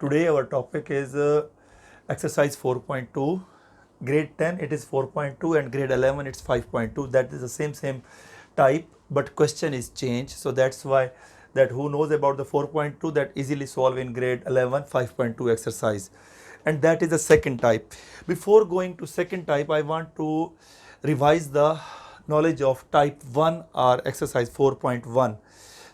Today our topic is exercise 4.2. Grade 10 it is 4.2 and grade 11 it's 5.2. That is the same type, but question is changed. So that's why that who knows about the 4.2 that easily solve in grade 11 5.2 exercise. And that is the second type. Before going to second type, I want to revise the knowledge of type 1 or exercise 4.1.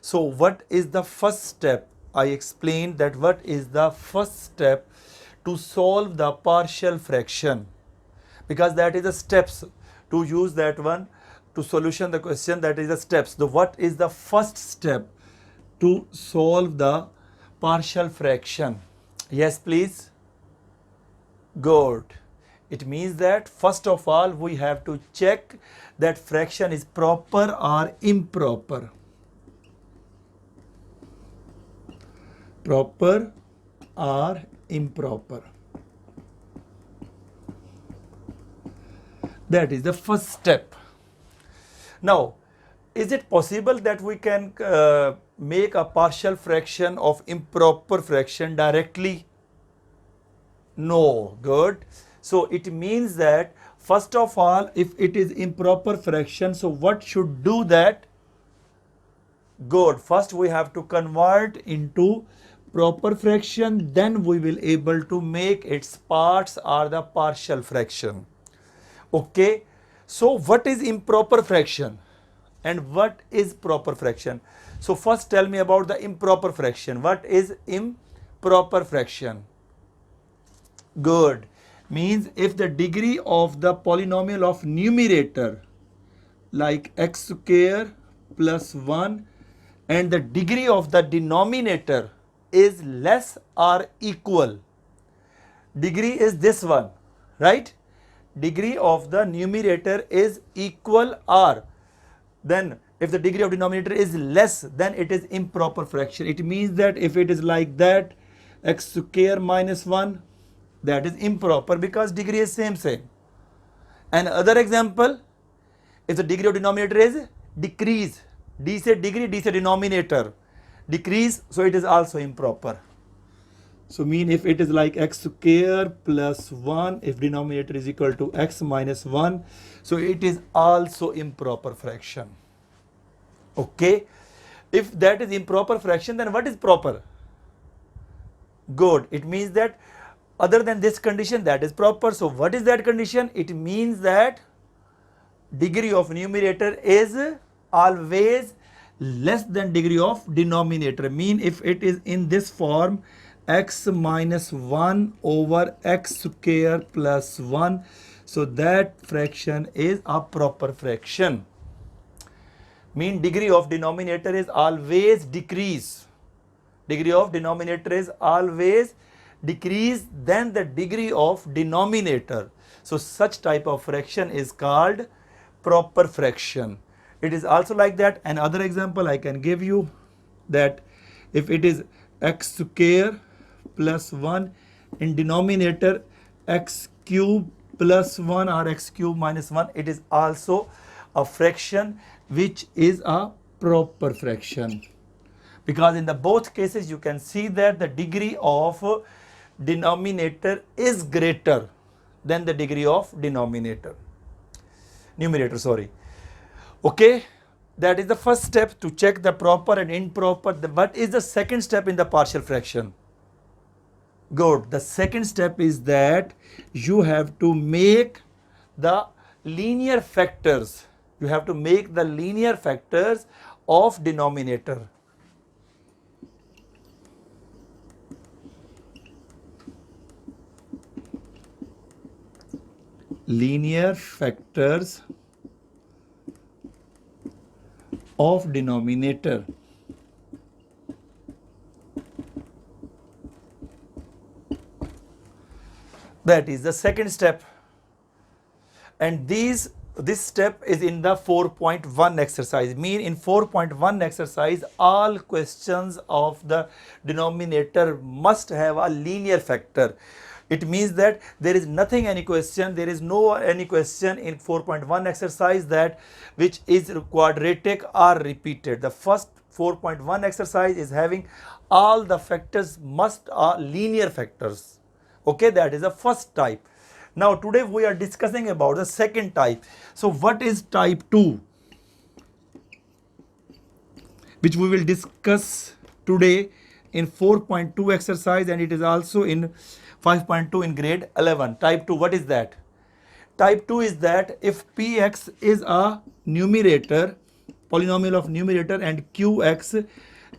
So what is the first step? I explained that what is the first step to solve the partial fraction, because that is the steps to use that one to solution the question. That is the steps. The what is the first step to solve the partial fraction? Yes, please. Good. It means that first of all we have to check that fraction is proper or improper. Proper or improper. That is the first step. Now, is it possible that we can make a partial fraction of improper fraction directly? No. Good. So it means that first of all, if it is improper fraction, so what should do that? Good. First we have to convert into proper fraction, then we will able to make its parts or the partial fraction. Okay. So what is improper fraction and what is proper fraction? So first tell me about the improper fraction. What is improper fraction? Good. Means if the degree of the polynomial of numerator like x square plus 1 and the degree of the denominator is less or equal. Degree is this one, right? Degree of the numerator is equal or, then if the degree of denominator is less, then it is improper fraction. It means that if it is like that, x square minus 1, that is improper because degree is same. And other example, if the degree of denominator is decrease, d say degree, d say denominator, decrease, so it is also improper. So mean if it is like x square plus 1, if denominator is equal to x minus 1, so it is also improper fraction. Okay. If that is improper fraction, then what is proper? Good. It means that other than this condition, that is proper. So what is that condition? It means that degree of numerator is always less than degree of denominator. Mean if it is in this form, x minus 1 over x square plus 1, so that fraction is a proper fraction. Mean degree of denominator is always decrease. Degree of denominator is always decrease than the degree of denominator. So such type of fraction is called proper fraction. It is also like that. Another example I can give you, that if it is x square plus 1 in denominator x cube plus 1 or x cube minus 1, it is also a fraction which is a proper fraction, because in the both cases you can see that the degree of denominator is greater than the degree of numerator. Okay, that is the first step to check the proper and improper. What is the second step in the partial fraction? Good. The second step is that you have to make the linear factors. You have to make the linear factors of denominator. Linear factors of denominator. That is the second step. And this step is in the 4.1 exercise. Mean in 4.1 exercise, all questions of the denominator must have a linear factor. It means that there is nothing any question, there is no any question in 4.1 exercise that which is quadratic or repeated. The first 4.1 exercise is having all the factors must are linear factors. Okay, that is the first type. Now today we are discussing about the second type. So what is type 2? Which we will discuss today in 4.2 exercise, and it is also in 5.2 in grade 11. Type 2, what is that? Type 2 is that if px is a numerator, polynomial of numerator, and qx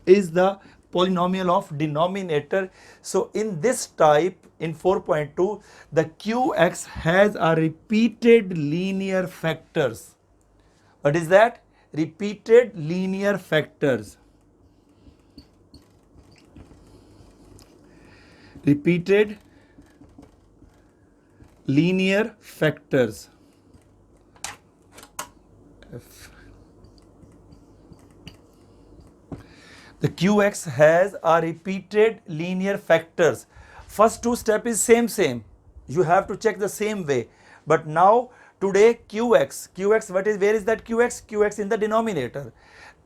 is the polynomial of denominator. So in this type, in 4.2, the qx has a repeated linear factors. What is that? Repeated linear factors. Repeated linear factors. The qx has a repeated linear factors. First two step is same. You have to check the same way. But now today qx what is, where is that qx in the denominator.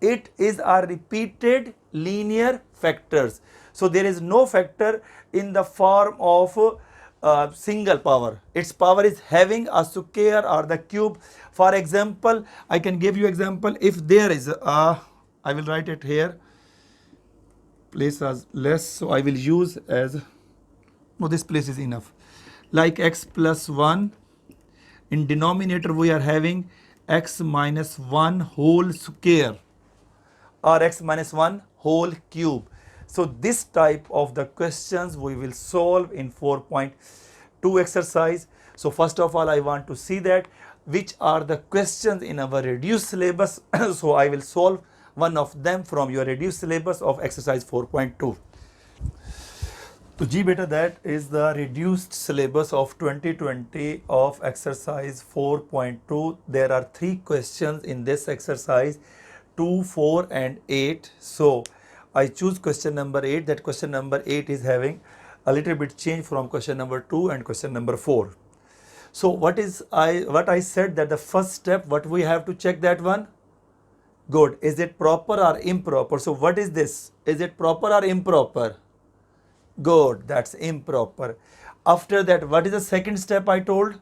It is a repeated linear factors. So there is no factor in the form of single power. Its power is having a square or the cube. For example, I can give you example. If there is a, I will write it here, place as less, so I will use as, no, this place is enough, like x plus 1. In denominator we are having x minus 1 whole square or x minus 1 whole cube. So this type of the questions we will solve in 4.2 exercise. So first of all, I want to see that which are the questions in our reduced syllabus. So I will solve one of them from your reduced syllabus of exercise 4.2. So G beta, that is the reduced syllabus of 2020 of exercise 4.2. There are 3 questions in this exercise, 2, 4 and 8. So I choose question number 8. That question number 8 is having a little bit change from question number 2 and question number 4. So what I said that the first step, what we have to check that one? Good. Is it proper or improper? So what is this? Is it proper or improper? Good. That's improper. After that, what is the second step I told?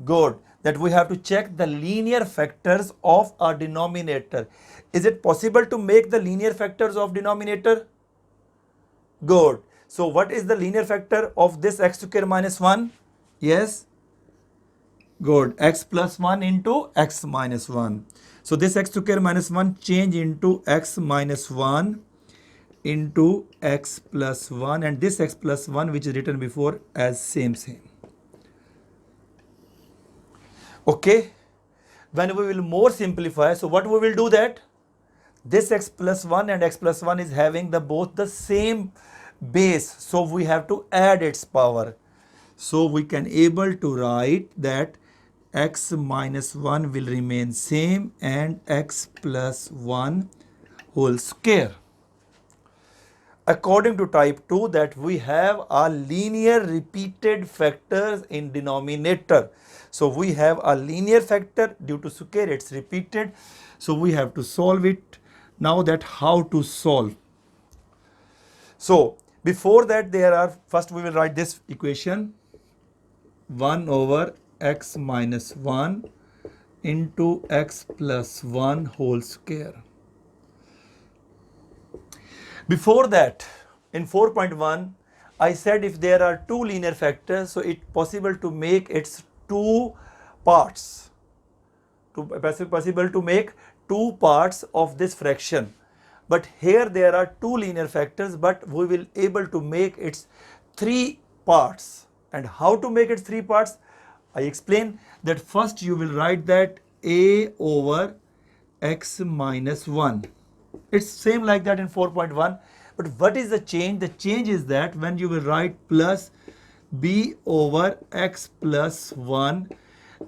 Good. That we have to check the linear factors of a denominator. Is it possible to make the linear factors of denominator? Good. So what is the linear factor of this x square minus 1? Yes. Good. X plus 1 into x minus 1. So this x square minus 1 change into x minus 1 into x plus 1, and this x plus 1 which is written before as same. Okay. When we will more simplify, so what we will do that? This x plus 1 and x plus 1 is having the both the same base. So we have to add its power. So we can able to write that x minus 1 will remain same and x plus 1 whole square. According to type 2, that we have a linear repeated factors in denominator. So we have a linear factor due to square, it's repeated. So we have to solve it. Now that how to solve. So before that, there are, first we will write this equation, 1 over x minus 1 into x plus 1 whole square. Before that, in 4.1, I said if there are 2 linear factors, so it's possible to make its 2 parts. Possible to make 2 parts of this fraction. But here there are 2 linear factors, but we will able to make its 3 parts. And how to make its 3 parts? I explain that first you will write that a over x minus 1. It's same like that in 4.1. But what is the change? The change is that when you will write plus b over x plus 1,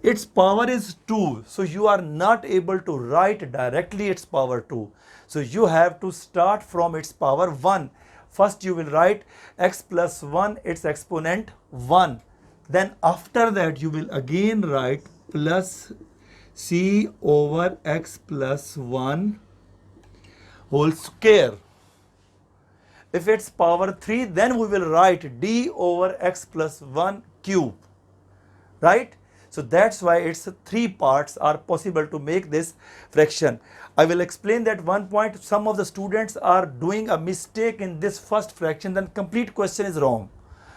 its power is 2. So you are not able to write directly its power 2. So you have to start from its power 1. First you will write x plus 1, its exponent 1. Then after that you will again write plus c over x plus 1 whole square. If it's power 3, then we will write d over x plus 1 cube. Right? So that's why it's 3 parts are possible to make this fraction. I will explain that one point. Some of the students are doing a mistake in this first fraction, then complete question is wrong.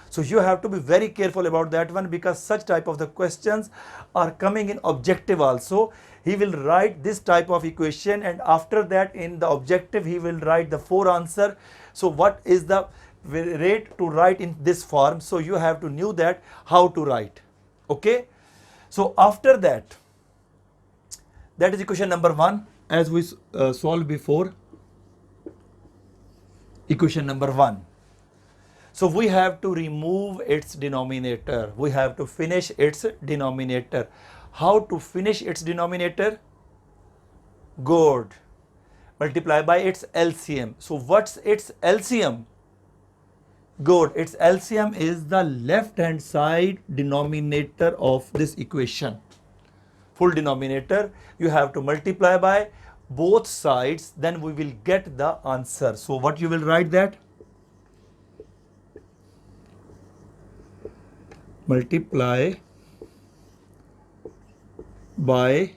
So you have to be very careful about that one, because such type of the questions are coming in objective also. He will write this type of equation, and after that in the objective he will write the 4 answer. So what is the rate to write in this form? So you have to know that how to write. Okay. So after that, that is equation number 1 as we solved before. Equation number 1. So we have to remove its denominator. We have to finish its denominator. How to finish its denominator? Good. Multiply by its LCM. So what's its LCM? Good. Its LCM is the left hand side denominator of this equation. Full denominator. You have to multiply by both sides, then we will get the answer. So what you will write that? Multiply by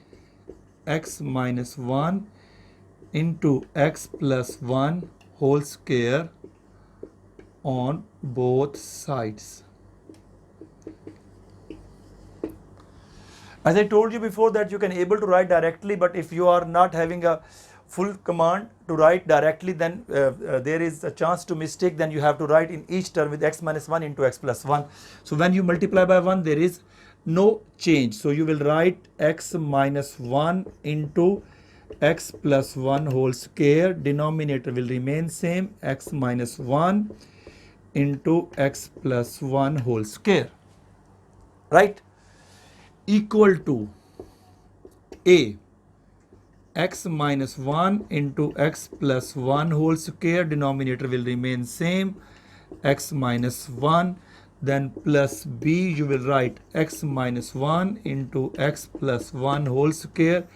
x minus 1 into x plus 1 whole square on both sides. As I told you before that you can able to write directly, but if you are not having a full command to write directly, then there is a chance to mistake. Then you have to write in each term with x minus 1 into x plus 1. So when you multiply by 1, there is no change. So you will write x minus 1 into x plus 1 whole square. Denominator will remain same, x minus 1 into x plus 1 whole square. Right? Equal to a x minus 1 into x plus 1 whole square. Denominator will remain same, x minus 1. Then plus b, you will write x minus 1 into x plus 1 whole square.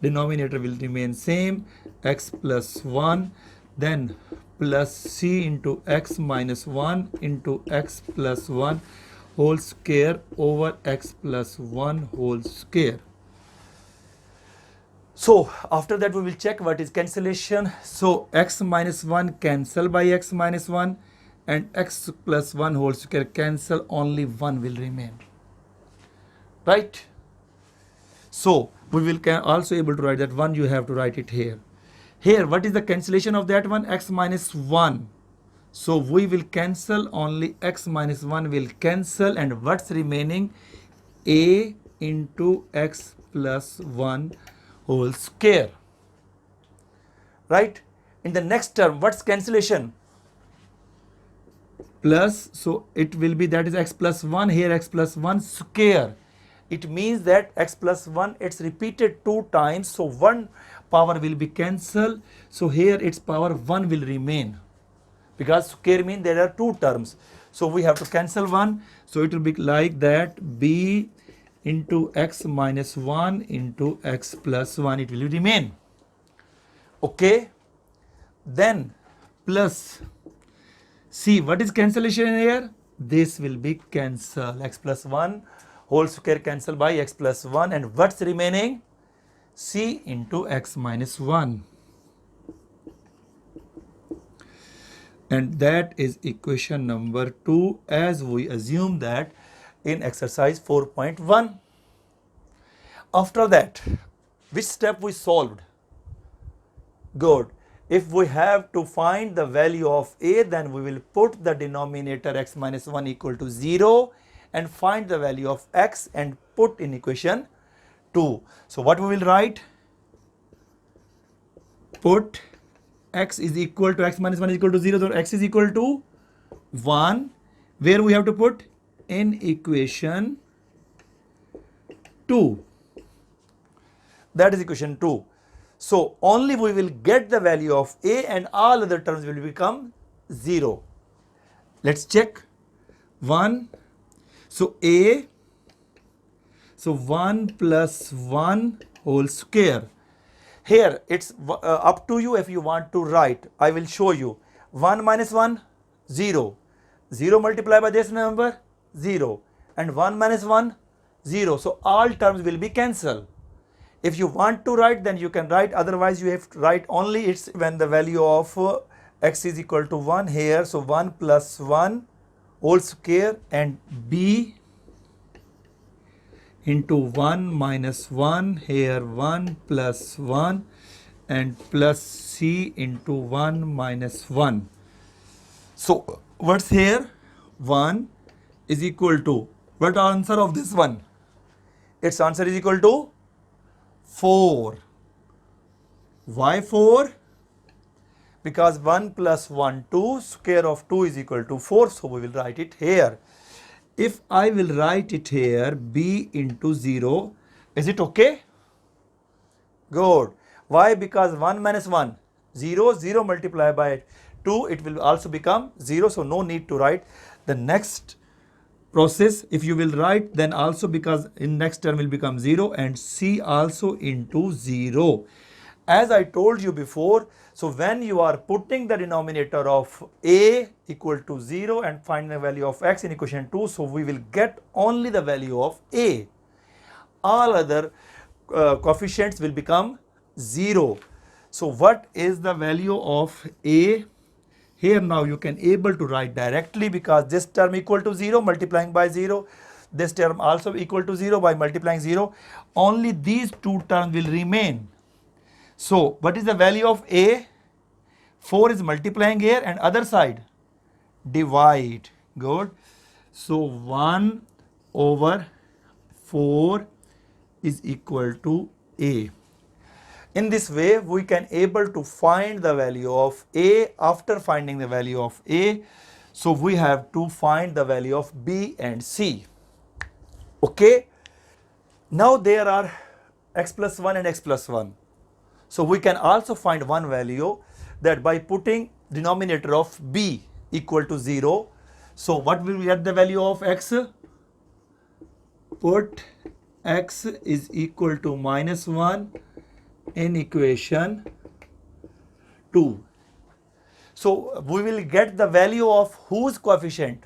Denominator will remain same, x plus 1. Then plus c into x minus 1 into x plus 1 whole square over x plus 1 whole square. So after that we will check what is cancellation. So x minus 1 cancel by x minus 1 and x plus 1 whole square cancel, only 1 will remain. Right? So we will also able to write that 1, you have to write it here. Here what is the cancellation of that one? X minus 1. So we will cancel, only x minus 1 will cancel, and what's remaining? A into x plus 1 whole square. Right? In the next term, what's cancellation? Plus, so it will be, that is x plus 1, here x plus 1 square. It means that x plus 1, it's repeated 2 times, so 1 power will be cancelled. So here its power 1 will remain, because square means there are 2 terms. So we have to cancel 1. So it will be like that, b into x minus 1 into x plus 1, it will remain. Okay. Then plus c, what is cancellation here? This will be cancelled. X plus 1 whole square cancel by x plus 1, and what's remaining? C into x minus 1. And that is equation number 2, as we assume that in exercise 4.1. After that, which step we solved? Good. If we have to find the value of a, then we will put the denominator x minus 1 equal to 0 and find the value of x and put in equation 2. So what we will write? Put x is equal to, x minus 1 is equal to 0, so x is equal to 1. Where we have to put? In equation 2. That is equation 2. So only we will get the value of a, and all other terms will become 0. Let's check. 1. So A. So 1 plus 1 whole square. Here it's up to you if you want to write. I will show you. 1 minus 1, 0. 0 multiplied by this number, 0. And 1 minus 1, 0. So all terms will be cancelled. If you want to write, then you can write. Otherwise, you have to write only it's when the value of x is equal to 1 here. So 1 plus 1 whole square and b into 1 minus 1 here 1 plus 1 and plus c into 1 minus 1. So what's here? 1 is equal to, what answer of this one? Its answer is equal to 4. Why 4? Because 1 plus 1, 2, square of 2 is equal to 4. So we will write it here. If I will write it here, b into 0, is it okay? Good. Why? Because 1 minus 1, 0, 0 multiplied by 2, it will also become 0. So no need to write. The next process, if you will write, then also because in next term will become 0 and c also into 0. As I told you before, so when you are putting the denominator of a equal to 0 and find the value of x in equation 2, so we will get only the value of a. All other coefficients will become 0. So what is the value of a? Here now you can able to write directly because this term equal to 0 multiplying by 0. This term also equal to 0 by multiplying 0. Only these two terms will remain. So what is the value of a? 4 is multiplying here and other side divide. Good. So 1 over 4 is equal to a. In this way we can able to find the value of a. After finding the value of a, so we have to find the value of b and c. Okay. Now there are x plus 1 and x plus 1. So we can also find one value, that by putting denominator of b equal to 0. So what will we get the value of x? Put x is equal to minus 1 in equation 2. So we will get the value of whose coefficient?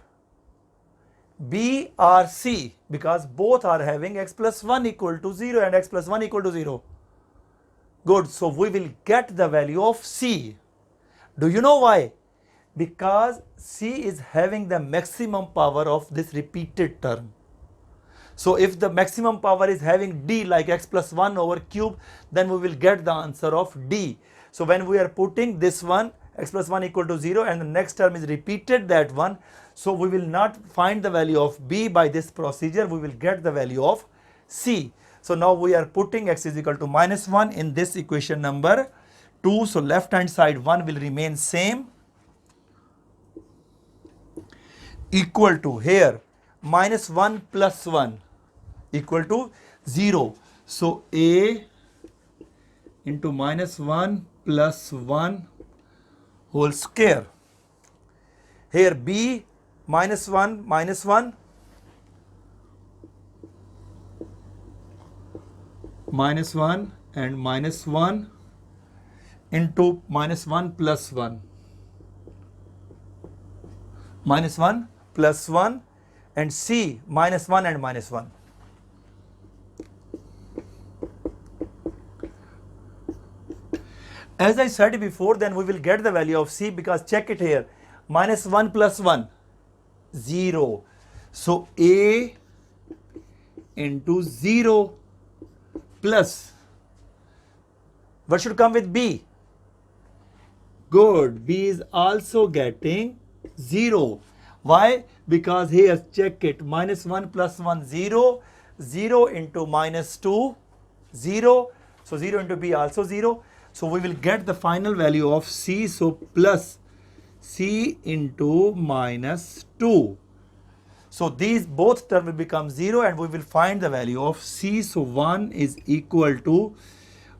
B or C, because both are having x plus 1 equal to 0 and x plus 1 equal to 0. Good. So we will get the value of C. Do you know why? Because C is having the maximum power of this repeated term. So if the maximum power is having d like x plus 1 over cube, then we will get the answer of d. So when we are putting this one x plus 1 equal to 0 and the next term is repeated that one, so we will not find the value of b by this procedure, we will get the value of c. So now we are putting x is equal to minus 1 in this equation number 2. So left hand side 1 will remain same, equal to here minus 1 plus 1 equal to 0. So a into minus 1 plus 1 whole square. Here b minus 1 minus 1 and minus 1 into minus 1 plus 1. Minus 1 plus 1 and c minus 1 and minus 1. As I said before, then we will get the value of c because check it here. Minus 1 plus 1, 0. So a into 0 plus, what should come with b? Good. B is also getting 0. Why? Because here check it. Minus 1 plus 1, 0. 0 into minus 2, 0. So 0 into b also 0. So we will get the final value of c. So plus c into minus 2. So these both terms will become 0 and we will find the value of c. So 1 is equal to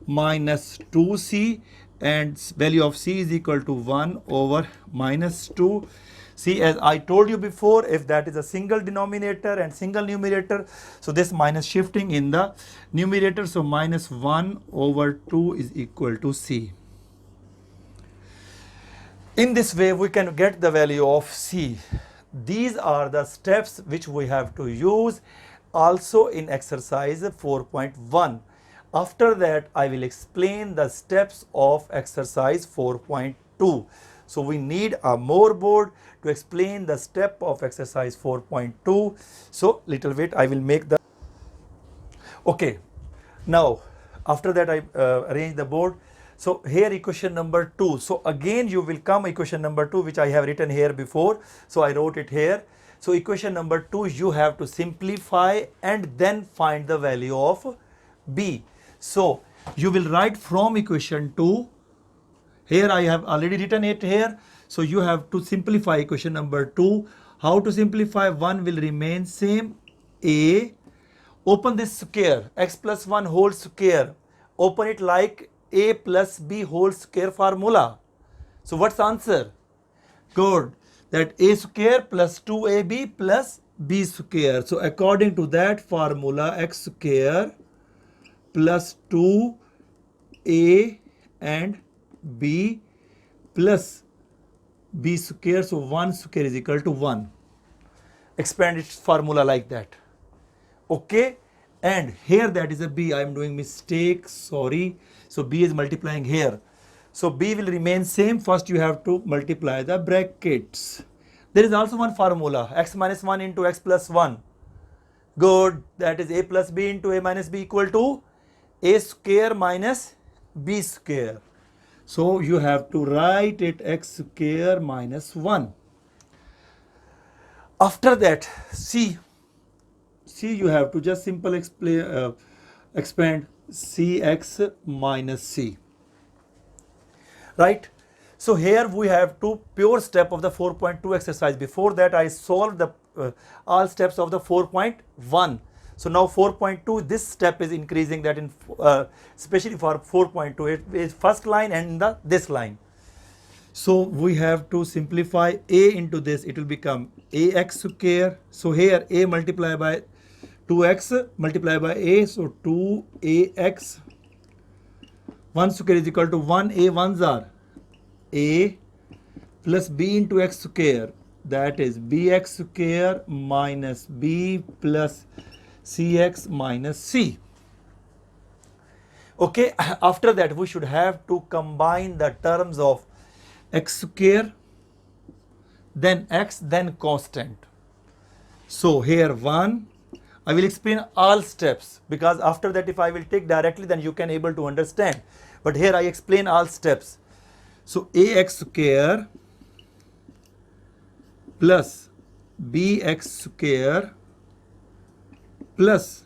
minus 2c and value of c is equal to 1 over minus 2. See, as I told you before, if that is a single denominator and single numerator, so this minus shifting in the numerator, so minus 1 over 2 is equal to c. In this way, we can get the value of c. These are the steps which we have to use also in exercise 4.1. After that, I will explain the steps of exercise 4.2. So we need a more board to explain the step of exercise 4.2. So little bit I will make the, okay. Now after that I arrange the board. So here equation number 2. So again you will come equation number 2 which I have written here before. So I wrote it here. So equation number 2 you have to simplify and then find the value of b. So you will write from equation 2. Here I have already written it here. So you have to simplify equation number 2. How to simplify? 1 will remain same. A. Open this square. X plus 1 whole square. Open it like a plus b whole square formula. So what's the answer? Good. That a square plus 2ab plus b square. So according to that formula, x square plus 2a and b plus b square, so 1 square is equal to 1. Expand its formula like that. Okay, and here that is a b. I am doing mistake, sorry. So b is multiplying here. So b will remain same. First you have to multiply the brackets. There is also one formula, x minus 1 into x plus 1. Good, that is a plus b into a minus b equal to a square minus b square. So you have to write it x square minus 1. After that, c you have to just simple expand cx minus c. Right? So here we have two pure step of the 4.2 exercise. Before that I solved the all steps of the 4.1. So now 4.2, this step is increasing that in especially for 4.2, it is first line and this line. So we have to simplify a into this, it will become ax square. So here a multiplied by 2x multiplied by a, so 2ax. 1 square is equal to 1, a 1s are a plus b into x square, that is bx square minus b plus cx minus c. Okay, after that we should have to combine the terms of x square, then x, then constant. So here 1, I will explain all steps, because after that if I will take directly then you can able to understand. But here I explain all steps. So ax square plus bx square plus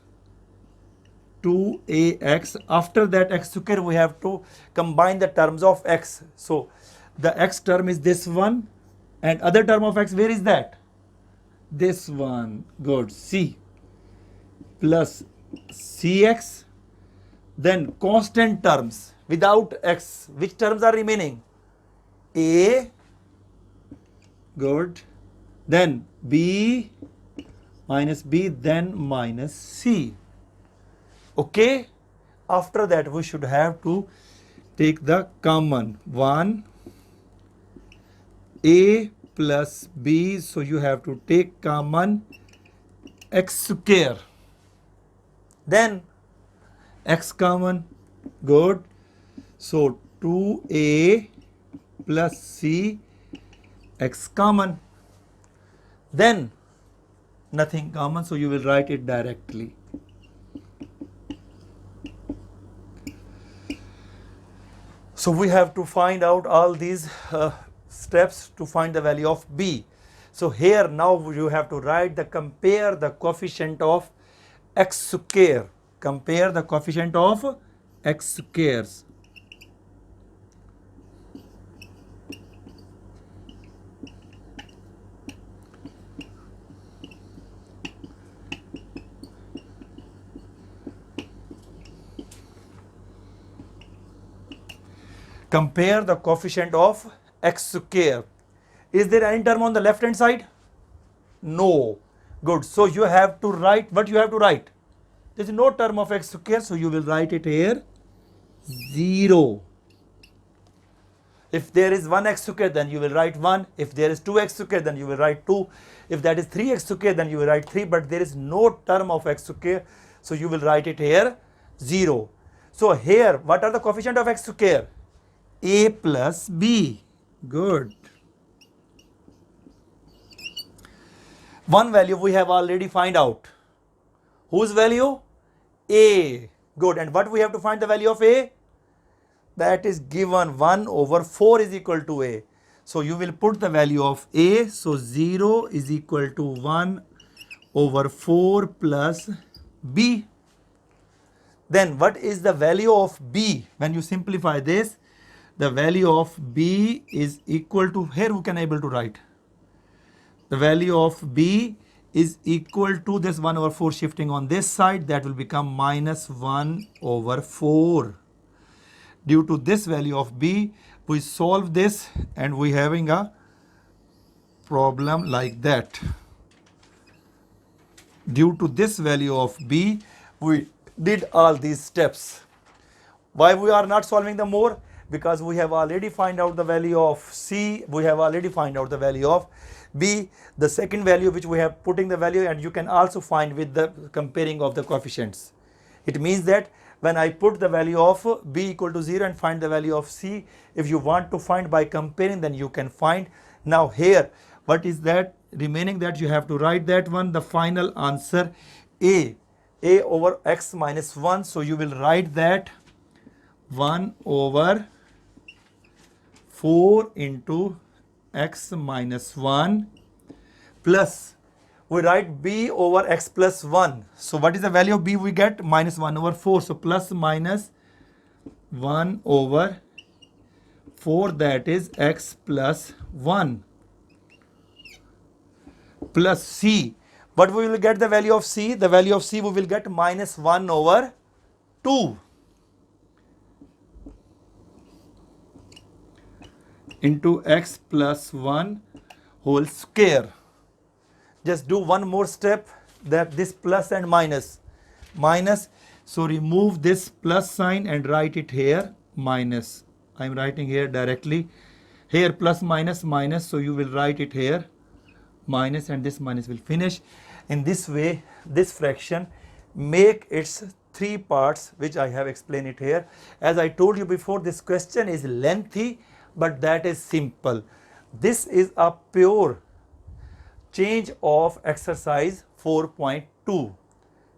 2ax. After that x square we have to combine the terms of x. So the x term is this one, and other term of x, where is that? This one. Good. C plus cx. Then constant terms without x, which terms are remaining? A. Good. Then b minus b, then minus c. Okay. After that we should have to take the common 1, a plus b, so you have to take common x square, then x common. Good. So 2a plus c, x common, then nothing common, so you will write it directly. So we have to find out all these steps to find the value of b. So here now you have to write the compare the coefficient of x square. Compare the coefficient of x squares. Compare the coefficient of x square. Is there any term on the left hand side? No. Good. So you have to write what you have to write. There is no term of x square, so you will write it here 0. If there is 1x square, then you will write 1. If there is 2x square, then you will write 2. If that is 3x square, then you will write 3. But there is no term of x square, so you will write it here 0. So here, what are the coefficient of x square? A plus b. Good. One value we have already find out. Whose value? A. Good. And what we have to find the value of a? That is given 1 over 4 is equal to a. So you will put the value of a. So 0 is equal to 1 over 4 plus b. Then what is the value of b? When you simplify this, the value of b is equal to, here we can able to write. The value of b is equal to this 1 over 4 shifting on this side, that will become minus 1 over 4. Due to this value of b, we solve this and we having a problem like that. Due to this value of b, we did all these steps. Why we are not solving them more? Because we have already find out the value of c, we have already find out the value of b, the second value which we have putting the value, and you can also find with the comparing of the coefficients. It means that when I put the value of b equal to 0 and find the value of c, if you want to find by comparing, then you can find. Now here, what is that remaining, that you have to write that one, the final answer a over x minus 1. So you will write that 1 over 4 into x minus 1 plus, we write b over x plus 1. So what is the value of b we get? Minus 1 over 4. So plus minus 1 over 4, that is x plus 1 plus c. But we will get the value of c. The value of c we will get minus 1 over 2 into x plus 1 whole square. Just do one more step, that this plus and minus. So remove this plus sign and write it here minus. I am writing here directly. Here plus minus minus, so you will write it here minus, and this minus will finish. In this way, this fraction make its 3 parts, which I have explained it here. As I told you before, this question is lengthy, but that is simple. This is a pure change of exercise 4.2.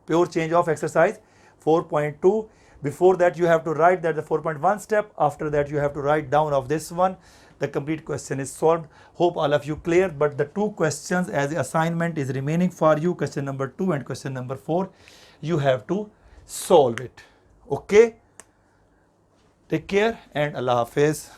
Pure change of exercise 4.2. Before that you have to write that the 4.1 step. After that you have to write down of this one. The complete question is solved. Hope all of you clear. But the 2 questions as assignment is remaining for you. Question number 2 and question number 4. You have to solve it. Okay. Take care and Allah Hafiz.